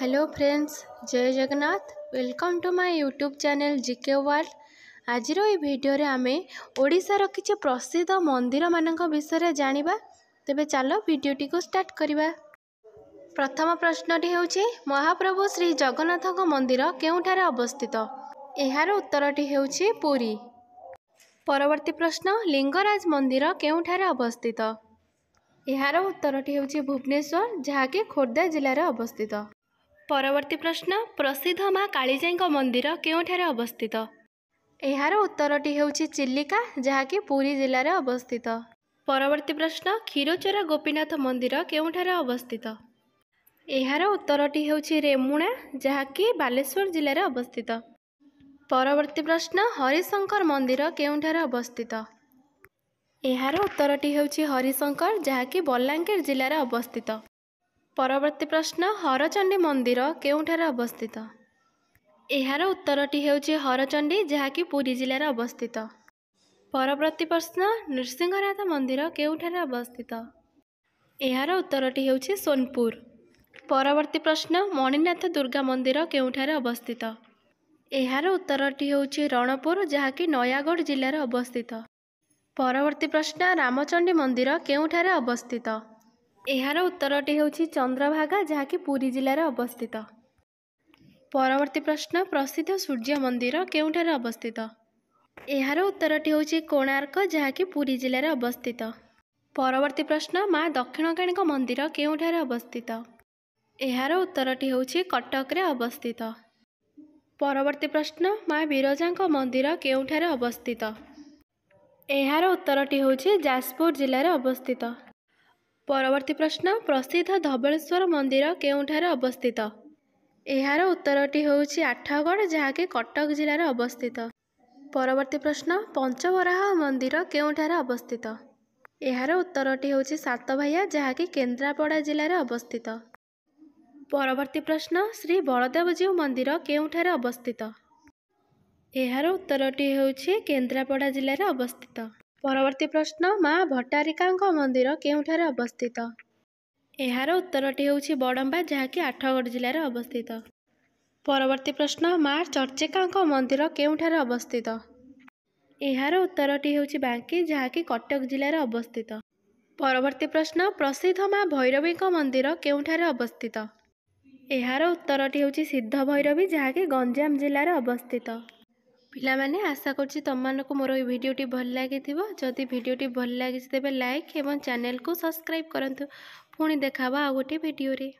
Hello friends, जय Jagannath. Welcome to my YouTube channel GK world. आज video रे आमे ओडिशार किछि प्रसिद्ध मंदिर मानक विषय जानिबा। तेबे चलो वीडियोटी को स्टार्ट करिबा। प्रथम प्रश्नटी हेउछि महाप्रभु श्री जगन्नाथ मंदिर केउठारे अवस्थित? एहार उत्तरटी हेउछि पुरी। परवर्ती प्रश्न लिंगराज मंदिर केउठारे अवस्थित? एहार उत्तरटी हेउछि भुवनेश्वर, जहाँकि खोर्धा जिले में अवस्थित। परवर्ती प्रश्न प्रसिद्ध माँ कालीजाई मंदिर केउठारे अवस्थित? एहार उत्तरटी हेउछि चिलिका, जहाँकि पुरी जिले में अवस्थित। परवर्ती प्रश्न क्षीरचोरा गोपीनाथ मंदिर केउठारे अवस्थित? एहार उत्तरटी हेउछि रेमुणा, जहाँकि बालेश्वर जिले में अवस्थित। परवर्ती प्रश्न हरिशंकर मंदिर केउठारे अवस्थित? एहार उत्तरटी हेउछि हरिशंकर, जहाँकि बलांगीर जिले में अवस्थित। परवर्ती प्रश्न हरचंडी मंदिर केउठारे अवस्थित? एहार उत्तरटी हेउछि हरचंडी, जहाँकि पुरी जिले में अवस्थित। परवर्ती प्रश्न नृसिंहनाथ मंदिर केउठारे अवस्थित? एहार उत्तरटी हेउछि सोनपुर। परवर्ती प्रश्न मणिनाथ दुर्गा मंदिर केउठारे अवस्थित? एहार उत्तरटी हेउछि रणपुर, जहाँकि नयागढ़ जिले में अवस्थित। परवर्ती प्रश्न रामचंडी मंदिर केउठारे अवस्थित? एहार उत्तरटी हेउछि चंद्रभागा, जहाँकि पुरी जिले में अवस्थित। परवर्ती प्रश्न प्रसिद्ध सूर्य मंदिर केउठारे अवस्थित? एहार उत्तरटी हेउछि कोणार्क, जहाँकि पुरी जिले में अवस्थित। परवर्ती प्रश्न माँ दक्षिणकाणी मंदिर केउठारे अवस्थित? एहार उत्तरटी हेउछि कटक रे अवस्थित। परवर्ती प्रश्न माँ बिरजा मंदिर केउठारे अवस्थित? एहार उत्तरटी हेउछि जाजपुर जिले में अवस्थित। परवर्ती प्रश्न प्रसिद्ध धबलेश्वर मंदिर केउठारे अवस्थित? एहार उत्तरटी हेउछि आठगढ़, जहाँकि कटक जिले में अवस्थित। परवर्ती प्रश्न पंचवराह मंदिर केउठारे अवस्थित? एहार उत्तरटी हेउछि सातभाइया, जहाँकि केन्द्रापड़ा जिले में अवस्थित। परवर्ती प्रश्न श्री बलदेवजीउ मंदिर केउठारे अवस्थित? एहार उत्तरटी हेउछि केन्द्रापड़ा जिले में अवस्थित। परवर्ती प्रश्न माँ भट्टारिका मंदिर केउठारे अवस्थित? एहार उत्तरटी हेउछि बड़म्बा, जहाँकि आठगढ़ जिले में अवस्थित। परवर्ती प्रश्न माँ चर्चिका मंदिर केउठारे अवस्थित? एहार उत्तरटी हेउछि बांकी, जहाँकि कटक जिले में अवस्थित। परवर्ती प्रश्न प्रसिद्ध माँ भैरवी मंदिर केउठारे अवस्थित? एहार उत्तरटी हेउछि सिद्ध भैरवी, जहाँकि गंजाम जिले में अवस्थित। पिलामाने आशा करछि तमମାନଙ୍କୁ मोर ए भिडियोटी भल लागिथिबो। जदि भिडियोटी भल लागिछि तेबे लाइक एवं चैनल को सब्सक्राइब करंतु। पुणी देखाबा आ गोटे भिडियो रे।